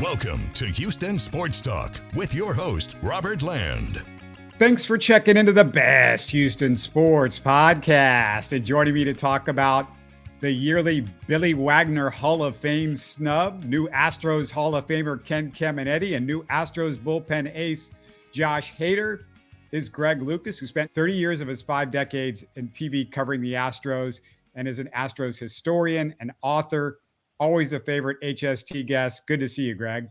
Welcome to Houston Sports Talk with your host, Robert Land. Thanks for checking into the best Houston sports podcast and joining me to talk about the yearly Billy Wagner Hall of Fame snub, new Astros Hall of Famer Ken Caminiti, and new Astros bullpen ace Josh Hader is Greg Lucas, who spent 30 years of his 5 decades in TV covering the Astros and is an Astros historian and author. Always a favorite HST guest. Good to see you, Greg.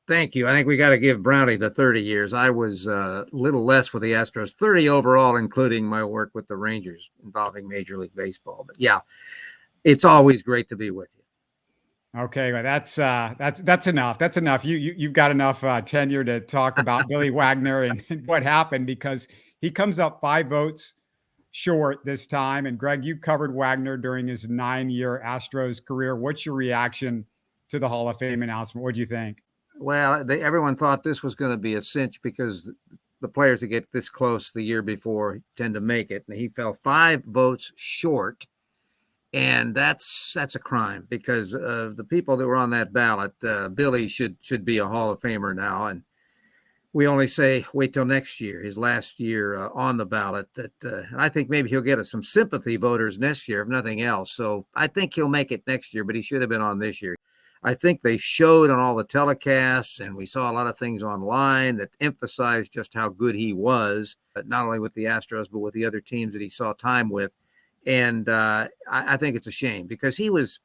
Thank you. I think we got to give Brownie the 30 years. I was a little less with the Astros, 30 overall, including my work with the Rangers involving Major League Baseball. But yeah, it's always great to be with you. Okay, well, that's enough. That's enough. You've got enough tenure to talk about Billy Wagner and what happened, because he comes up 5 votes short this time. And Greg, you covered Wagner during his 9-year Astros career. What's your reaction to the Hall of Fame announcement? What do you think? Well, everyone thought this was going to be a cinch because the players that get this close the year before tend to make it. And he fell 5 votes short. And that's a crime, because of the people that were on that ballot. Billy should be a Hall of Famer now. And we only say wait till next year, his last year on the ballot. And I think maybe he'll get us some sympathy voters next year, if nothing else. So I think he'll make it next year, but he should have been on this year. I think they showed on all the telecasts, and we saw a lot of things online that emphasized just how good he was, not only with the Astros, but with the other teams that he saw time with. And I think it's a shame, because he was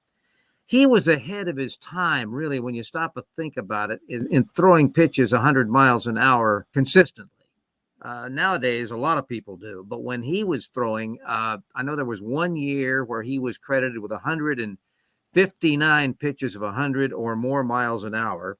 ahead of his time, really, when you stop to think about it, in throwing pitches 100 miles an hour consistently. Nowadays, a lot of people do. But when he was throwing, I know there was one year where he was credited with 159 pitches of 100 or more miles an hour.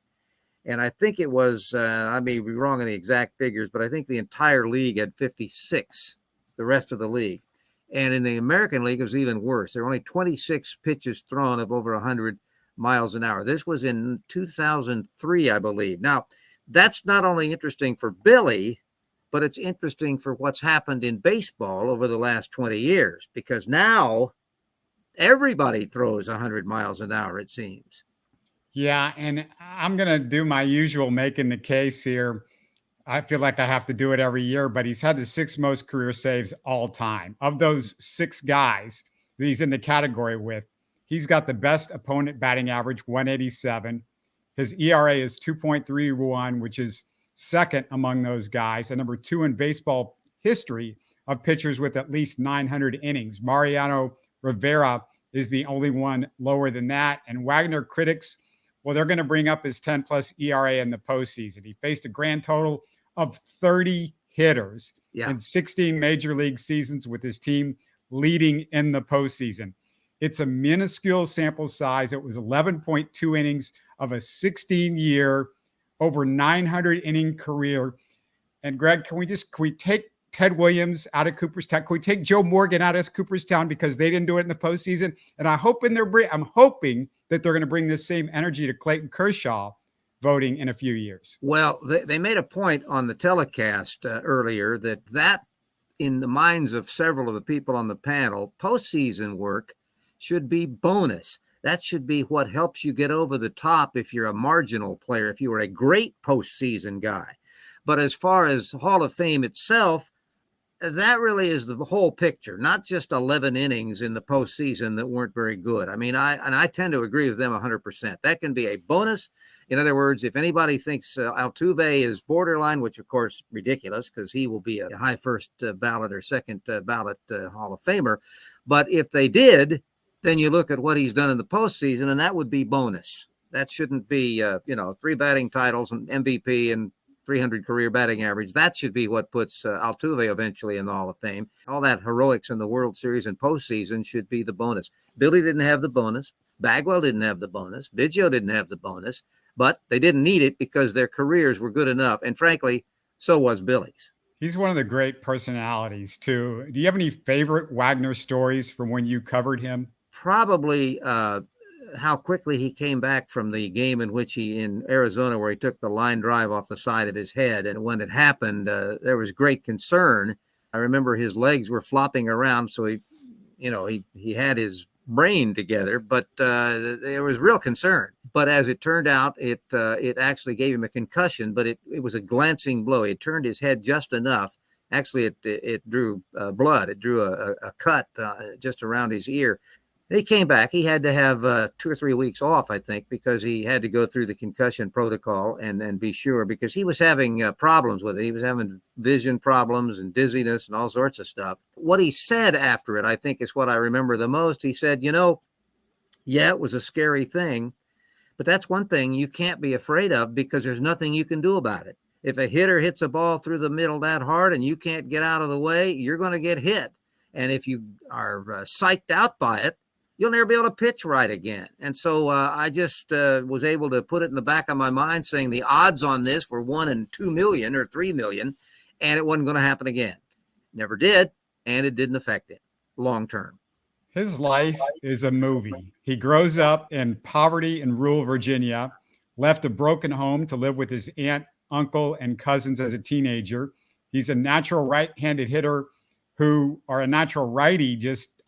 And I think it was, I may be wrong on the exact figures, but I think the entire league had 56, the rest of the league. And in the American League, it was even worse. There were only 26 pitches thrown of over 100 miles an hour. This was in 2003, I believe. Now, that's not only interesting for Billy, but it's interesting for what's happened in baseball over the last 20 years, because now everybody throws 100 miles an hour, it seems. Yeah, and I'm going to do my usual making the case here. I feel like I have to do it every year, but he's had the 6th most career saves all time. Of those 6 guys that he's in the category with, he's got the best opponent batting average, 187. His ERA is 2.31, which is second among those guys, and number 2 in baseball history of pitchers with at least 900 innings. Mariano Rivera is the only one lower than that. And Wagner critics, well, they're going to bring up his 10-plus ERA in the postseason. He faced a grand total of 30 hitters in 16 major league seasons, with his team leading in the postseason. It's a minuscule sample size. It was 11.2 innings of a 16-year, over 900 inning career. And Greg, can we take Ted Williams out of Cooperstown? Can we take Joe Morgan out of Cooperstown because they didn't do it in the postseason? And I'm hoping that they're going to bring this same energy to Clayton Kershaw voting in a few years. Well, they made a point on the telecast earlier that in the minds of several of the people on the panel, postseason work should be bonus. That should be what helps you get over the top if you're a marginal player, if you were a great postseason guy. But as far as Hall of Fame itself, that really is the whole picture, not just 11 innings in the postseason that weren't very good. I mean, I tend to agree with them 100%. That can be a bonus. In other words, if anybody thinks Altuve is borderline, which of course ridiculous, because he will be a high first ballot or second ballot Hall of Famer. But if they did, then you look at what he's done in the postseason, and that would be bonus. That shouldn't be 3 batting titles and MVP and 300 career batting average. That should be what puts Altuve eventually in the Hall of Fame. All that heroics in the World Series and postseason should be the bonus. Billy didn't have the bonus. Bagwell didn't have the bonus. Biggio didn't have the bonus, but they didn't need it because their careers were good enough. And frankly, so was Billy's. He's one of the great personalities too. Do you have any favorite Wagner stories from when you covered him? Probably how quickly he came back from the game in which in Arizona, where he took the line drive off the side of his head. And when it happened, there was great concern. I remember his legs were flopping around. So he had his brain together, but there was real concern. But as it turned out, it actually gave him a concussion, but it was a glancing blow. He turned his head just enough. Actually, it drew blood. It drew a cut just around his ear. He came back. He had to have 2 or 3 weeks off, I think, because he had to go through the concussion protocol and be sure, because he was having problems with it. He was having vision problems and dizziness and all sorts of stuff. What he said after it, I think, is what I remember the most. He said, yeah, it was a scary thing, but that's one thing you can't be afraid of because there's nothing you can do about it. If a hitter hits a ball through the middle that hard and you can't get out of the way, you're going to get hit. And if you are psyched out by it, you'll never be able to pitch right again. And so I just was able to put it in the back of my mind saying the odds on this were 1 in 2 million or 3 million, and it wasn't going to happen again. Never did, and it didn't affect it long term. His life is a movie. He grows up in poverty in rural Virginia, left a broken home to live with his aunt, uncle, and cousins as a teenager. He's a natural right-handed hitter who are a natural righty, just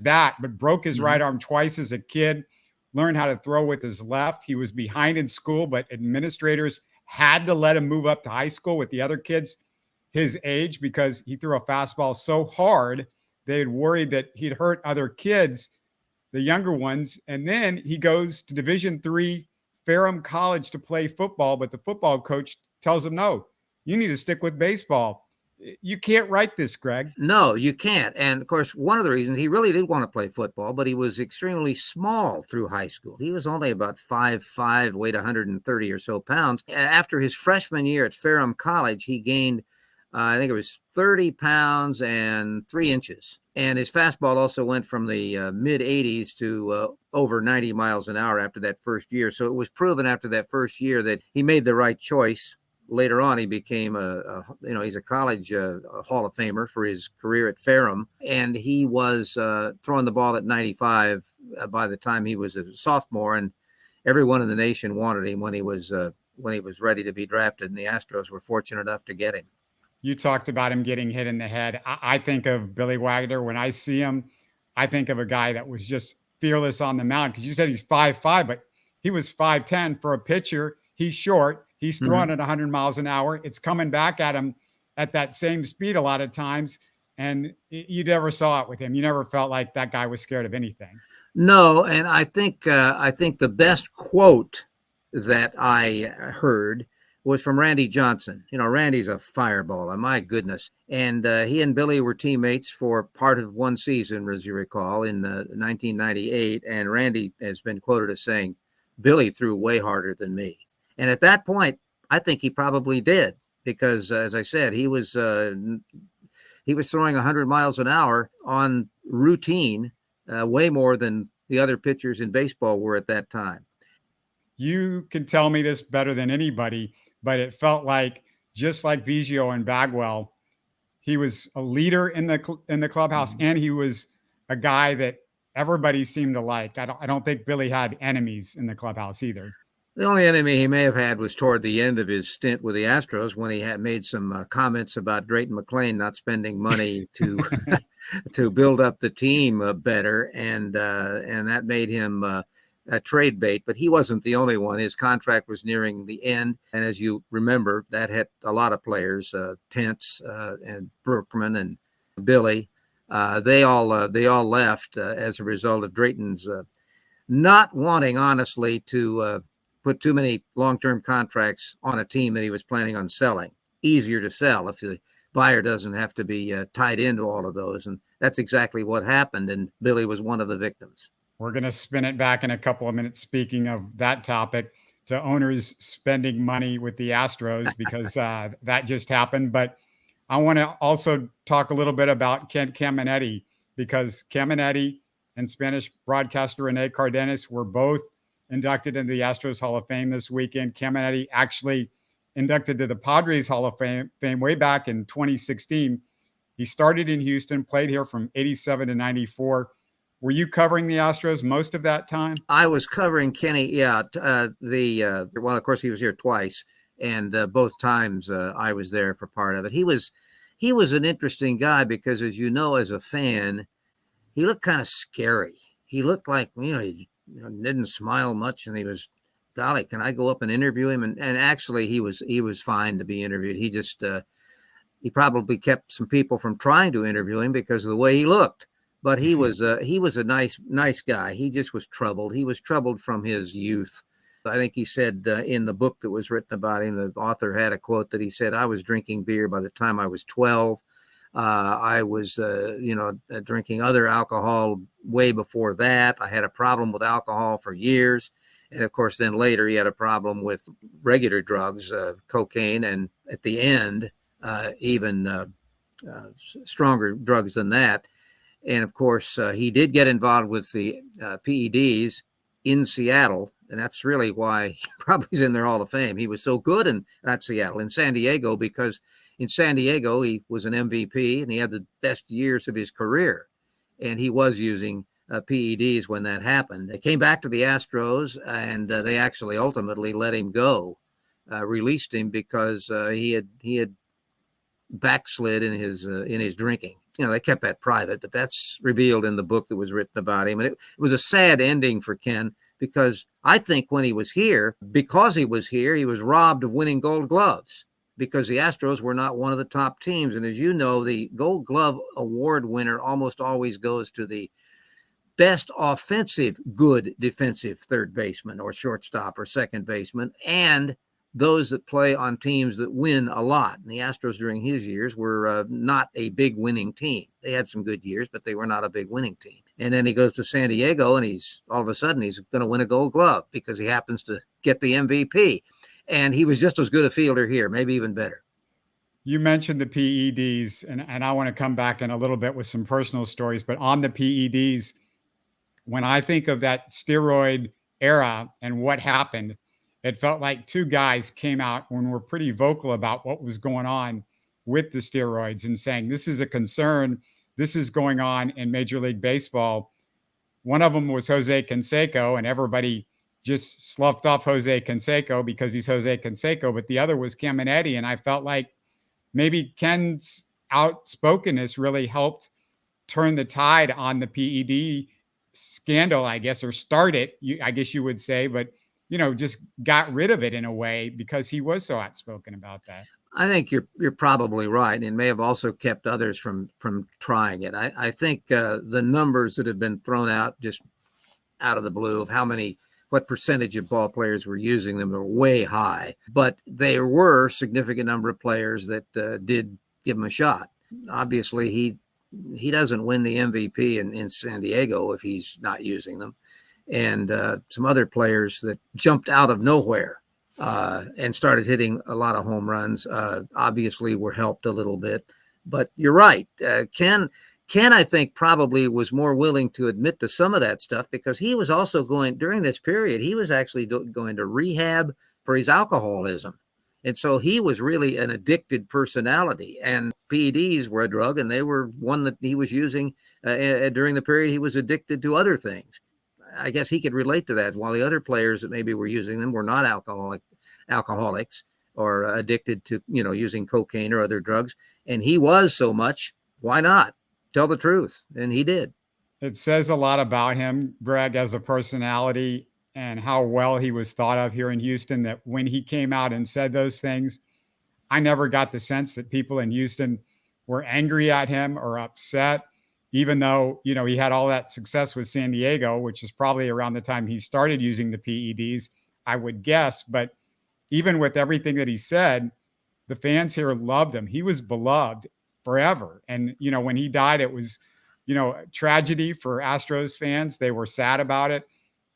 that, but broke his right arm twice as a kid, learned how to throw with his left. He was behind in school, but administrators had to let him move up to high school with the other kids his age because he threw a fastball so hard, they had worried that he'd hurt other kids, the younger ones. And then he goes to Division III Ferrum College to play football, but the football coach tells him, no, you need to stick with baseball. You can't write this, Greg. No, you can't. And of course, one of the reasons he really did want to play football, but he was extremely small through high school. He was only about 5'5", weighed 130 or so pounds. After his freshman year at Ferrum College, he gained, I think it was 30 pounds and 3 inches. And his fastball also went from the mid 80s to over 90 miles an hour after that first year. So it was proven after that first year that he made the right choice. Later on, he became he's a college Hall of Famer for his career at Ferrum, and he was throwing the ball at 95 by the time he was a sophomore, and everyone in the nation wanted him when he was ready to be drafted, and the Astros were fortunate enough to get him. You talked about him getting hit in the head. I think of Billy Wagner. When I see him, I think of a guy that was just fearless on the mound, because you said he's 5'5", but he was 5'10" for a pitcher. He's short. He's throwing at 100 miles an hour. It's coming back at him at that same speed a lot of times. And you never saw it with him. You never felt like that guy was scared of anything. No, and I think the best quote that I heard was from Randy Johnson. Randy's a fireball, my goodness. And he and Billy were teammates for part of one season, as you recall, in 1998. And Randy has been quoted as saying, Billy threw way harder than me. And at that point, I think he probably did, because, as I said, he was throwing 100 miles an hour on routine, way more than the other pitchers in baseball were at that time. You can tell me this better than anybody, but it felt like, just like Biggio and Bagwell, he was a leader in the clubhouse, and he was a guy that everybody seemed to like. I don't think Billy had enemies in the clubhouse either. The only enemy he may have had was toward the end of his stint with the Astros, when he had made some comments about Drayton McClain not spending money to to build up the team better, and that made him a trade bait. But he wasn't the only one. His contract was nearing the end, and as you remember, that hit a lot of players, Pence and Brookman and Billy. They all left as a result of Drayton's not wanting, honestly, to put too many long-term contracts on a team that he was planning on selling. Easier to sell if the buyer doesn't have to be tied into all of those. And that's exactly what happened. And Billy was one of the victims. We're going to spin it back in a couple of minutes, speaking of that topic, to owners spending money with the Astros, because that just happened. But I want to also talk a little bit about Ken Caminiti, because Caminiti and Spanish broadcaster Rene Cardenas were both inducted into the Astros Hall of Fame this weekend. Caminiti actually inducted to the Padres Hall of Fame way back in 2016. He started in Houston, played here from 87 to 94. Were you covering the Astros most of that time? I was covering Kenny. Yeah. Well, of course, he was here twice, and both times I was there for part of it. He was an interesting guy because, as you know, as a fan, he looked kind of scary. he looked like, he didn't smile much, and he was, golly, can I go up and interview him? And actually he was fine to be interviewed. He just, he probably kept some people from trying to interview him because of the way he looked. But he was a nice guy. He just was troubled. He was troubled from his youth. I think he said in the book that was written about him, the author had a quote that he said, "I was drinking beer by the time I was 12. I was, drinking other alcohol way before that. I had a problem with alcohol for years." And of course, then later he had a problem with regular drugs, cocaine, and at the end, even stronger drugs than that. And of course, he did get involved with the PEDs in Seattle. And that's really why he probably is in their Hall of Fame. He was so good in San Diego, because in San Diego, he was an MVP and he had the best years of his career. And he was using PEDs when that happened. They came back to the Astros, and they actually ultimately let him go, released him because he had backslid in his drinking. They kept that private, but that's revealed in the book that was written about him. And it was a sad ending for Ken, because I think when he was here, he was robbed of winning Gold Gloves, because the Astros were not one of the top teams. And as you know, the Gold Glove award winner almost always goes to the best offensive, good defensive third baseman or shortstop or second baseman, and those that play on teams that win a lot. And the Astros during his years were not a big winning team. They had some good years, but they were not a big winning team. And then he goes to San Diego, and all of a sudden he's going to win a Gold Glove because he happens to get the MVP. And he was just as good a fielder here, maybe even better. You mentioned the PEDs, and I want to come back in a little bit with some personal stories. But on the PEDs, when I think of that steroid era and what happened, it felt like two guys came out and were pretty vocal about what was going on with the steroids and saying, this is a concern. This is going on in Major League Baseball. One of them was Jose Canseco, and everybody just sloughed off Jose Canseco because he's Jose Canseco. But the other was Caminiti. And I felt like maybe Ken's outspokenness really helped turn the tide on the PED scandal, I guess, or start it, I guess you would say. But just got rid of it in a way because he was so outspoken about that. I think you're probably right, and may have also kept others from trying it. I think the numbers that have been thrown out just out of the blue of what percentage of ball players were using them are way high, but there were a significant number of players that did give him a shot. Obviously, he doesn't win the MVP in San Diego if he's not using them. And some other players that jumped out of nowhere and started hitting a lot of home runs obviously were helped a little bit. But you're right. Ken, I think, probably was more willing to admit to some of that stuff because he was also during this period, he was actually going to rehab for his alcoholism. And so he was really an addicted personality, and PEDs were a drug, and they were one that he was using during the period he was addicted to other things. I guess he could relate to that, while the other players that maybe were using them were not alcoholics or addicted to, using cocaine or other drugs. And he was so much. Why not tell the truth? And he did. It says a lot about him, Greg, as a personality and how well he was thought of here in Houston, that when he came out and said those things, I never got the sense that people in Houston were angry at him or upset. Even though, he had all that success with San Diego, which is probably around the time he started using the PEDs, I would guess. But even with everything that he said, the fans here loved him. He was beloved forever. And, when he died, it was, tragedy for Astros fans. They were sad about it.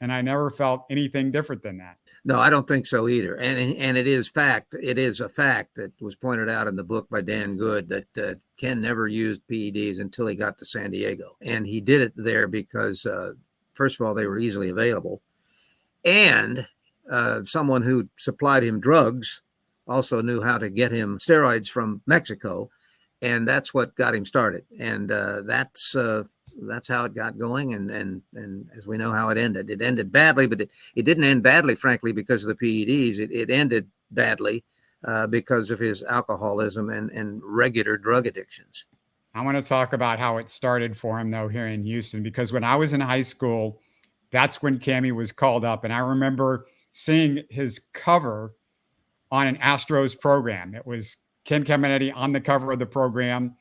And I never felt anything different than that. No, I don't think so either. And it is a fact that was pointed out in the book by Dan Good that Ken never used PEDs until he got to San Diego. And he did it there because, first of all, they were easily available. And someone who supplied him drugs also knew how to get him steroids from Mexico. And that's what got him started. And that's how it got going. And as we know how it ended. It ended badly, but it didn't end badly, frankly, because of the PEDs. It ended badly because of his alcoholism and regular drug addictions. I want to talk about how it started for him, though, here in Houston, because when I was in high school, that's when Cammy was called up. And I remember seeing his cover on an Astros program. It was Ken Caminiti on the cover of the program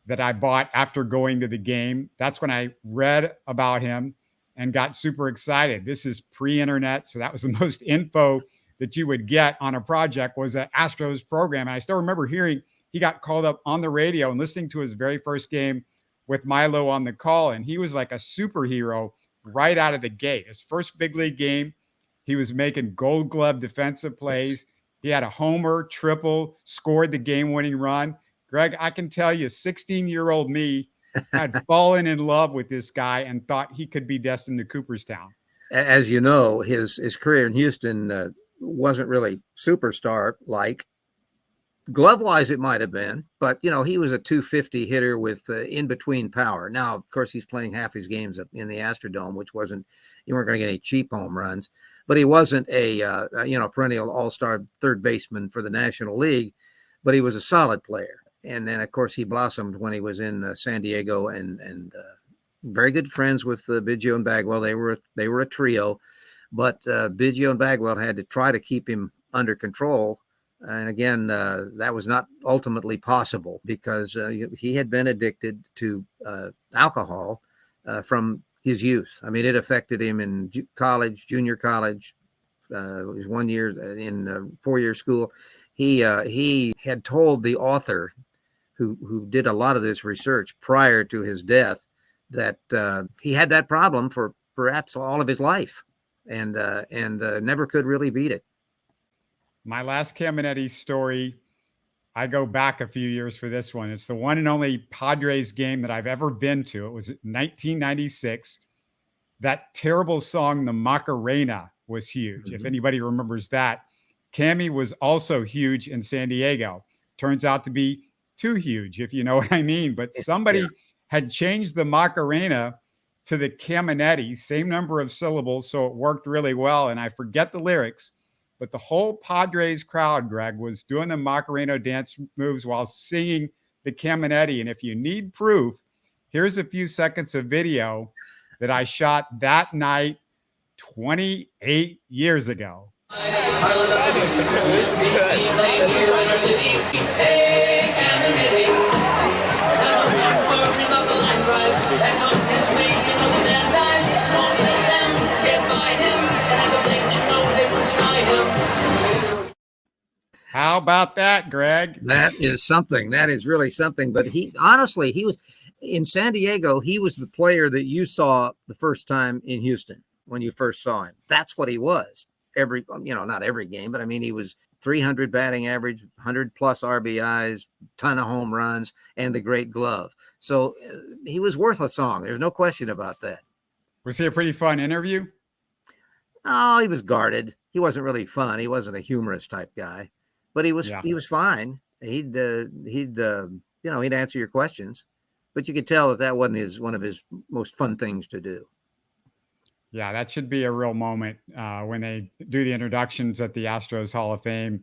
that I bought after going to the game. That's when I read about him and got super excited. This is pre-internet, so that was the most info that you would get on a project was an Astros program. And I still remember hearing he got called up on the radio and listening to his very first game with Milo on the call. And he was like a superhero right out of the gate. His first big league game, he was making Gold Glove defensive plays. He had a homer, triple, scored the game-winning run. Greg, I can tell you, 16-year-old me had fallen in love with this guy and thought he could be destined to Cooperstown. As you know, his career in Houston wasn't really superstar-like. Glove-wise, it might have been, but, he was a 250 hitter with in-between power. Now, of course, he's playing half his games in the Astrodome, which you weren't going to get any cheap home runs, but he wasn't a perennial all-star third baseman for the National League, but he was a solid player. And then, of course, he blossomed when he was in San Diego and very good friends with Biggio and Bagwell. They were a trio, but Biggio and Bagwell had to try to keep him under control. And again, that was not ultimately possible because he had been addicted to alcohol from his youth. I mean, it affected him in college, junior college. It was 1 year in 4-year school. He had told the author who did a lot of this research prior to his death that he had that problem for perhaps all of his life and never could really beat it. My last Caminiti story, I go back a few years for this one. It's the one and only Padres game that I've ever been to. It was 1996. That terrible song, The Macarena, was huge. Mm-hmm. If anybody remembers that. Cammy was also huge in San Diego. Turns out to be too huge, if you know what I mean. But somebody had changed the Macarena to the Caminiti, same number of syllables, so it worked really well. And I forget the lyrics, but the whole Padres crowd, Greg, was doing the Macarena dance moves while singing the Caminiti. And if you need proof, here's a few seconds of video that I shot that night 28 years ago. How about that, Greg? That is something. That is really something. But he was in San Diego. He was the player that you saw the first time in Houston when you first saw him. That's what he was. Not every game, but I mean, he was 300 batting average, 100 plus RBIs, ton of home runs, and the Great Glove. So he was worth a song. There's no question about that. Was he a pretty fun interview? Oh, he was guarded. He wasn't really fun. He wasn't a humorous type guy, but he was fine. He'd answer your questions, but you could tell that wasn't one of his most fun things to do. Yeah, that should be a real moment when they do the introductions at the Astros Hall of Fame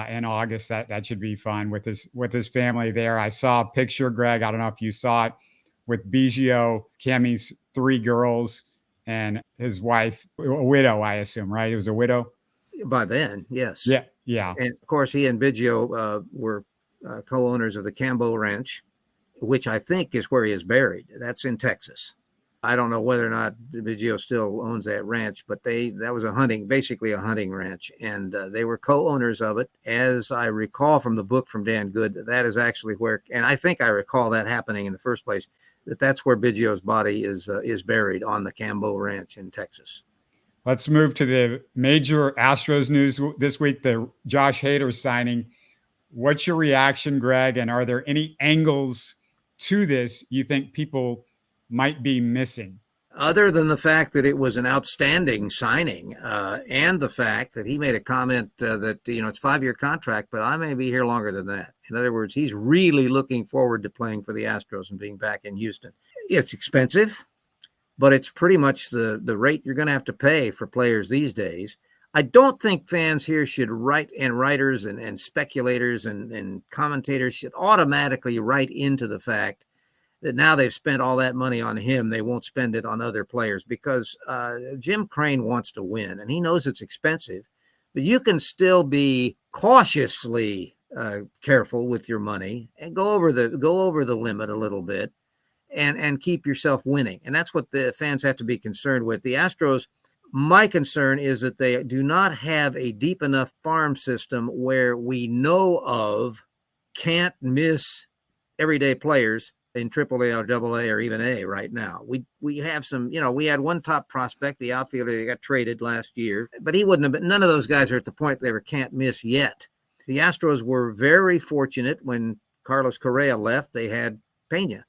in August. That should be fun with his family there. I saw a picture, Greg. I don't know if you saw it, with Biggio, Cammy's 3 girls, and his wife, a widow, I assume, right? It was a widow by then. Yes. Yeah. And of course, he and Biggio were co-owners of the Cambo Ranch, which I think is where he is buried. That's in Texas. I don't know whether or not Biggio still owns that ranch, but that was basically a hunting ranch, and they were co-owners of it. As I recall from the book from Dan Good, that is actually where, and I think I recall that happening in the first place, that's where Biggio's body is buried, on the Cambo Ranch in Texas. Let's move to the major Astros news this week, the Josh Hader signing. What's your reaction, Greg? And are there any angles to this you think people might be missing? Other than the fact that it was an outstanding signing and the fact that he made a comment that, it's a 5-year contract, but I may be here longer than that. In other words, he's really looking forward to playing for the Astros and being back in Houston. It's expensive, but it's pretty much the rate you're going to have to pay for players these days. I don't think fans here should writers and speculators and commentators should automatically write into the fact that now they've spent all that money on him, they won't spend it on other players, because Jim Crane wants to win, and he knows it's expensive, but you can still be cautiously careful with your money and go over the limit a little bit and keep yourself winning. And that's what the fans have to be concerned with. The Astros, my concern is that they do not have a deep enough farm system where we know of can't miss everyday players in AAA or AA or even A right now. We have some, we had one top prospect, the outfielder that got traded last year, but he wouldn't have been, none of those guys are at the point they were can't miss yet. The Astros were very fortunate when Carlos Correa left. They had Pena.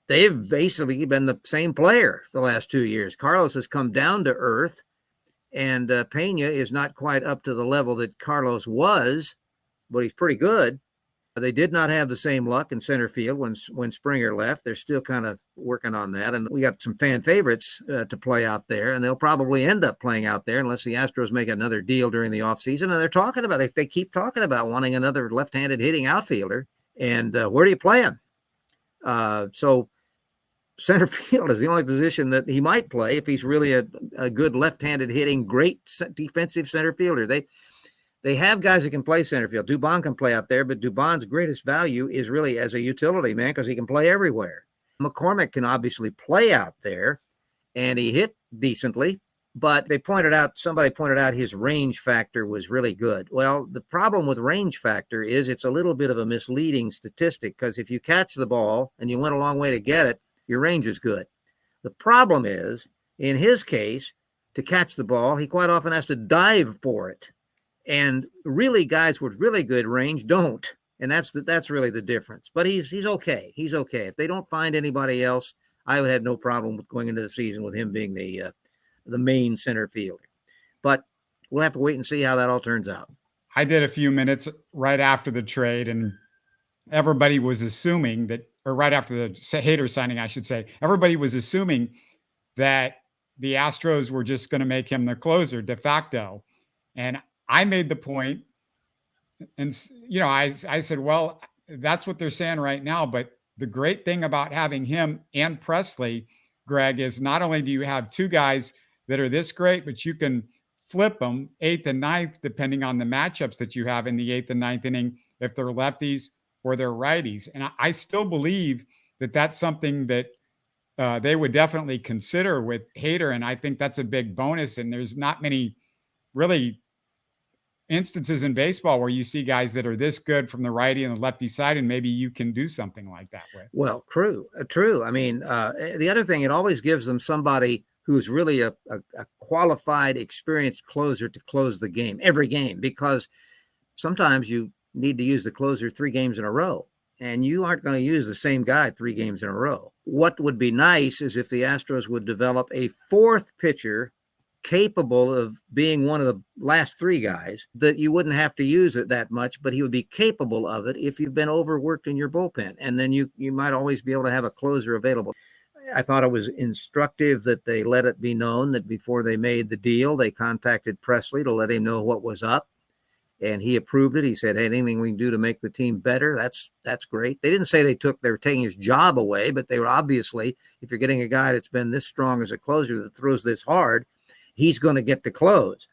They've basically been the same player the last 2 years. Carlos has come down to earth, and Pena is not quite up to the level that Carlos was, but he's pretty good. They did not have the same luck in center field when Springer left. They're still kind of working on that. And we got some fan favorites to play out there, and they'll probably end up playing out there unless the Astros make another deal during the offseason. And they're talking about it. They keep talking about wanting another left-handed hitting outfielder. And where do you play him? So center field is the only position that he might play if he's really a good left-handed hitting, great defensive center fielder. They have guys that can play center field. Dubon can play out there, but Dubon's greatest value is really as a utility man because he can play everywhere. McCormick can obviously play out there, and he hit decently, but somebody pointed out his range factor was really good. Well, the problem with range factor is it's a little bit of a misleading statistic, because if you catch the ball and you went a long way to get it, your range is good. The problem is, in his case, to catch the ball, he quite often has to dive for it. And really, guys with really good range don't. And that's really the difference. But he's okay. He's okay. If they don't find anybody else, I would have no problem with going into the season with him being the main center fielder. But we'll have to wait and see how that all turns out. I did a few minutes right after the trade, and everybody was assuming that, or right after the Hader signing, I should say, everybody was assuming that the Astros were just going to make him the closer de facto. And I made the point, and I said, well, that's what they're saying right now. But the great thing about having him and Presley, Greg, is not only do you have two guys that are this great, but you can flip them 8th and 9th, depending on the matchups that you have in the 8th and 9th inning, if they're lefties or they're righties. And I still believe that that's something that they would definitely consider with Hader. And I think that's a big bonus. And there's not many really instances in baseball where you see guys that are this good from the righty and the lefty side, and maybe you can do something like that with. Well, true. I mean, the other thing, it always gives them somebody who's really a qualified, experienced closer to close the game, every game, because sometimes you need to use the closer 3 games in a row, and you aren't going to use the same guy 3 games in a row. What would be nice is if the Astros would develop a 4th pitcher capable of being one of the last 3 guys, that you wouldn't have to use it that much, but he would be capable of it if you've been overworked in your bullpen. And then you might always be able to have a closer available. I thought it was instructive that they let it be known that before they made the deal, they contacted Presley to let him know what was up. And he approved it. He said, hey, anything we can do to make the team better, that's great. They didn't say they were taking his job away, but they were obviously, if you're getting a guy that's been this strong as a closer that throws this hard, he's going to get to close.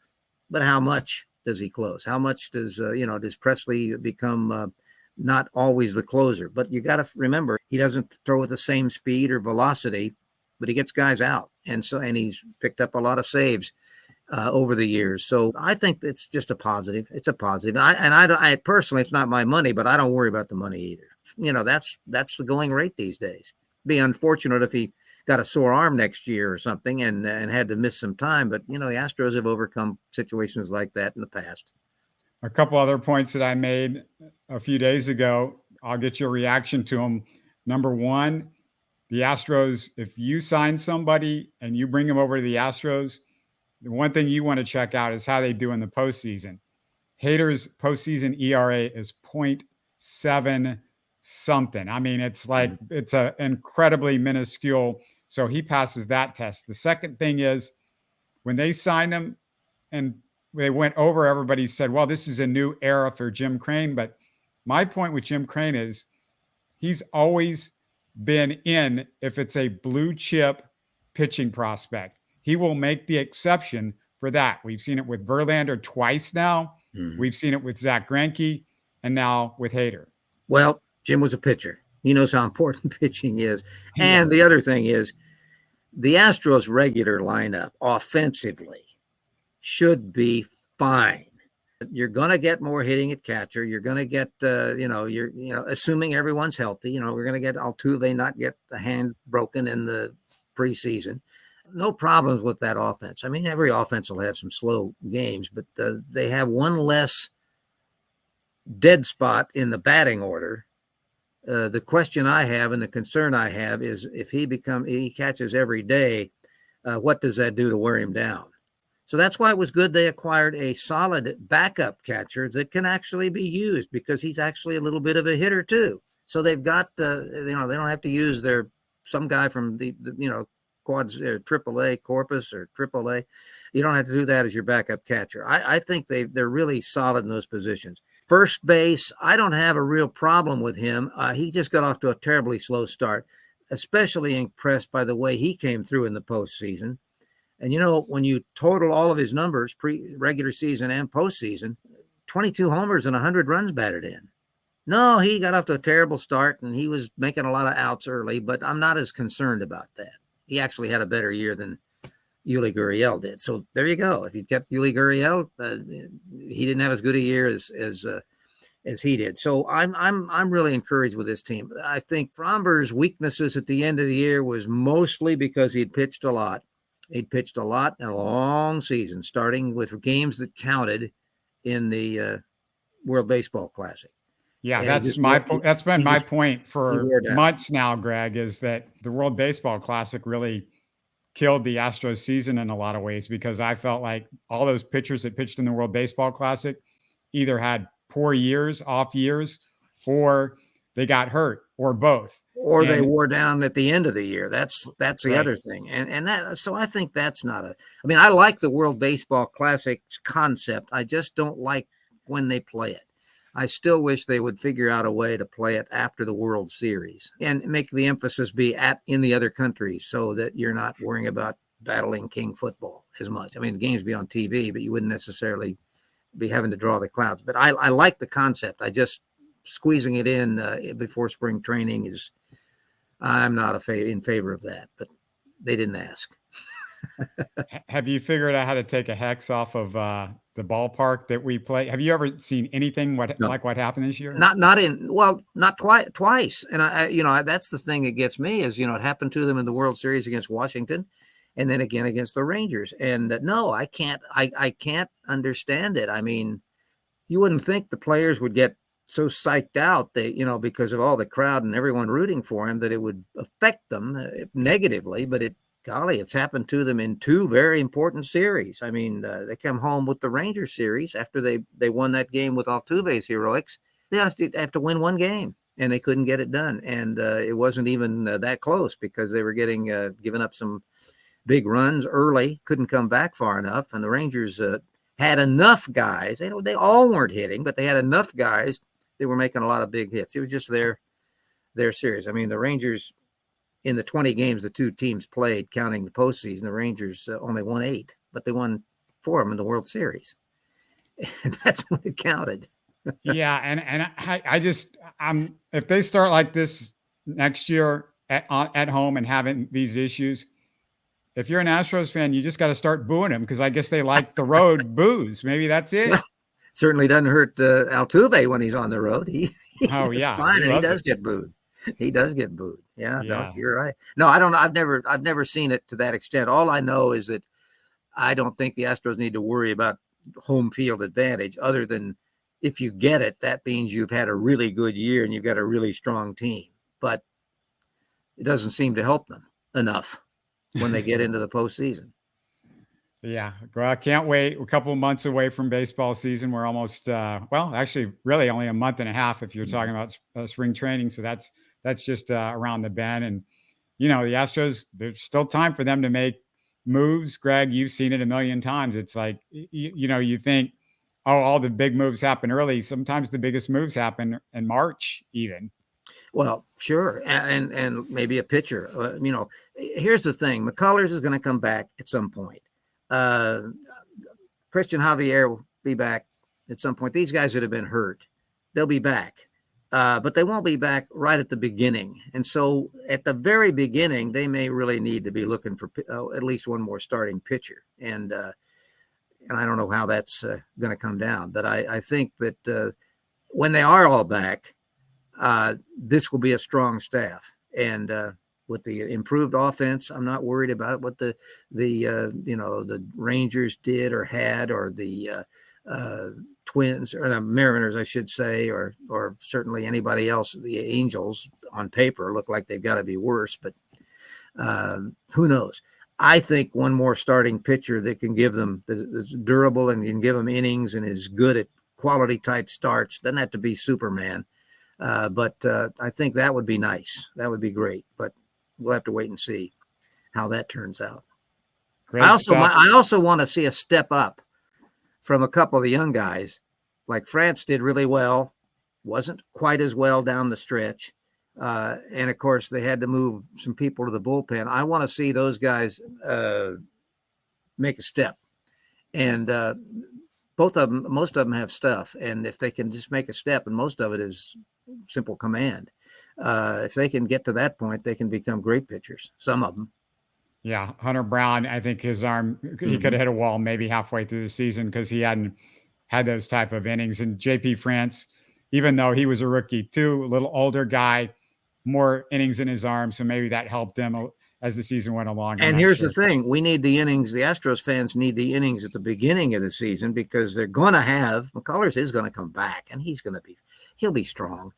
But how much does he close? How much does Presley become not always the closer? But you got to remember, he doesn't throw with the same speed or velocity, but he gets guys out. And he's picked up a lot of saves over the years. So I think it's just a positive. It's a positive. And I personally, it's not my money, but I don't worry about the money either. That's the going rate these days. It'd be unfortunate if he got a sore arm next year or something and had to miss some time. But, the Astros have overcome situations like that in the past. A couple other points that I made a few days ago, I'll get your reaction to them. Number one, the Astros, if you sign somebody and you bring them over to the Astros, the one thing you want to check out is how they do in the postseason. Hader's postseason ERA is 0.7 something. I mean, it's like, it's an incredibly minuscule. So he passes that test. The second thing is when they sign him, and they went over, everybody said, well, this is a new era for Jim Crane. But my point with Jim Crane is he's always been in if it's a blue chip pitching prospect. He will make the exception for that. We've seen it with Verlander twice now. Mhm. We've seen it with Zach Greinke and now with Hader. Well, Jim was a pitcher. He knows how important pitching is. Yeah. And the other thing is the Astros regular lineup offensively should be fine. You're going to get more hitting at catcher. You're going to get, assuming everyone's healthy, we're going to get Altuve not get the hand broken in the preseason. No problems with that offense. I mean, every offense will have some slow games, but they have one less dead spot in the batting order. The question I have and the concern I have is if he catches every day, what does that do to wear him down? So that's why it was good they acquired a solid backup catcher that can actually be used because he's actually a little bit of a hitter too. So they've got, they don't have to use some guy from the quads, AAA Corpus or AAA. You don't have to do that as your backup catcher. I think they're really solid in those positions. First base, I don't have a real problem with him. He just got off to a terribly slow start, especially impressed by the way he came through in the postseason. And, when you total all of his numbers, regular season and postseason, 22 homers and 100 runs batted in. No, he got off to a terrible start, and he was making a lot of outs early, but I'm not as concerned about that. He actually had a better year than Yuli Gurriel did. So there you go. If you kept Yuli Gurriel, he didn't have as good a year as he did. So I'm really encouraged with this team. I think Fromber's weaknesses at the end of the year was mostly because he'd pitched a lot. He'd pitched a lot in a long season, starting with games that counted in the World Baseball Classic. Yeah, And that's been my point for months now, Greg, is that the World Baseball Classic really killed the Astros season in a lot of ways because I felt like all those pitchers that pitched in the World Baseball Classic either had poor years, off years, or they got hurt, or both. Or they wore down at the end of the year. That's the right. other thing. And that, so I think that's I like the World Baseball Classics concept. I just don't like when they play it. I still wish they would figure out a way to play it after the World Series and make the emphasis be in the other countries so that you're not worrying about battling king football as much. I mean, the games be on TV, but you wouldn't necessarily be having to draw the crowds. But I like the concept. I just squeezing it in before spring training I'm not in favor of that, but they didn't ask. Have you figured out how to take a hex off of the ballpark that we play? Have you ever seen anything like what happened this year? Not twice. And I that's the thing that gets me is, it happened to them in the World Series against Washington and then again against the Rangers. And no, I can't understand it. I mean, you wouldn't think the players would get so psyched out that, because of all the crowd and everyone rooting for him, that it would affect them negatively, but it's happened to them in two very important series. I mean, they come home with the Rangers series after they won that game with Altuve's heroics. They have to win one game, and they couldn't get it done. And it wasn't even that close because they were giving up some big runs early, couldn't come back far enough. And the Rangers had enough guys. They all weren't hitting, but they had enough guys. They were making a lot of big hits. It was just their series. I mean, the Rangers, in the 20 games the two teams played, counting the postseason, the Rangers only won 8, but they won 4 of them in the World Series. And that's when it counted. Yeah. And if they start like this next year at home and having these issues, if you're an Astros fan, you just got to start booing them because I guess they like the road boos. Maybe that's it. Well, certainly doesn't hurt Altuve when he's on the road. Fine, and he does get booed. He does get booed. Yeah. No, you're right. No, I don't know. I've never seen it to that extent. All I know is that I don't think the Astros need to worry about home field advantage other than if you get it, that means you've had a really good year and you've got a really strong team, but it doesn't seem to help them enough when they get into the postseason. Yeah. Well, I can't wait. A couple of months away from baseball season. We're almost, actually really only a month and a half if you're talking about spring training. So that's just around the bend. And, the Astros, there's still time for them to make moves, Greg, you've seen it a million times. It's like, you think, oh, all the big moves happen early. Sometimes the biggest moves happen in March even. Well, sure. And maybe a pitcher, here's the thing. McCullers is going to come back at some point. Christian Javier will be back at some point. These guys that have been hurt, they'll be back. But they won't be back right at the beginning. And so at the very beginning, they may really need to be looking for at least one more starting pitcher. And I don't know how that's going to come down. But I think that when they are all back, this will be a strong staff. And with the improved offense, I'm not worried about what the Rangers did or had, or the Twins or the Mariners, I should say, or certainly anybody else. The Angels on paper look like they've got to be worse, but who knows? I think one more starting pitcher that can give them, that's durable and can give them innings and is good at quality type starts. Doesn't have to be Superman, but I think that would be nice. That would be great, but we'll have to wait and see how that turns out. I also want to see a step up from a couple of the young guys. Like France did really well, wasn't quite as well down the stretch. And of course they had to move some people to the bullpen. I want to see those guys make a step, and most of them have stuff. And if they can just make a step, and most of it is simple command, if they can get to that point, they can become great pitchers. Some of them. Yeah. Hunter Brown, I think his arm, he could have hit a wall maybe halfway through the season because he hadn't had those type of innings. And JP France, even though he was a rookie too, a little older guy, more innings in his arm. So maybe that helped him as the season went along. And here's the thing. We need the innings. The Astros fans need the innings at the beginning of the season, because they're going to have, McCullers is going to come back, and he'll be strong.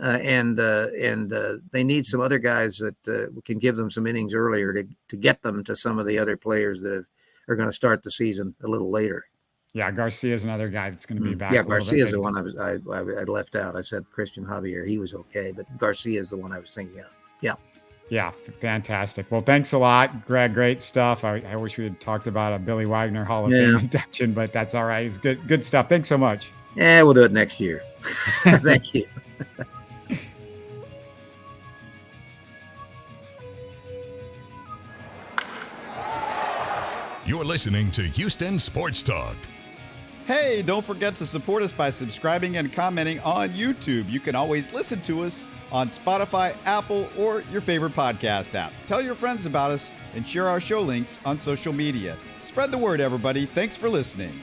And they need some other guys that can give them some innings earlier to get them to some of the other players that are going to start the season a little later. Yeah, Garcia is another guy that's going to be back. Yeah, Garcia is the one I left out. I said Christian Javier, he was okay, but Garcia is the one I was thinking of. Yeah. Yeah, fantastic. Well, thanks a lot, Greg. Great stuff. I wish we had talked about a Billy Wagner Hall of Fame induction, but that's all right. It's good stuff. Thanks so much. Yeah, we'll do it next year. Thank you. You're listening to Houston Sports Talk. Hey, don't forget to support us by subscribing and commenting on YouTube. You can always listen to us on Spotify, Apple, or your favorite podcast app. Tell your friends about us and share our show links on social media. Spread the word, everybody. Thanks for listening.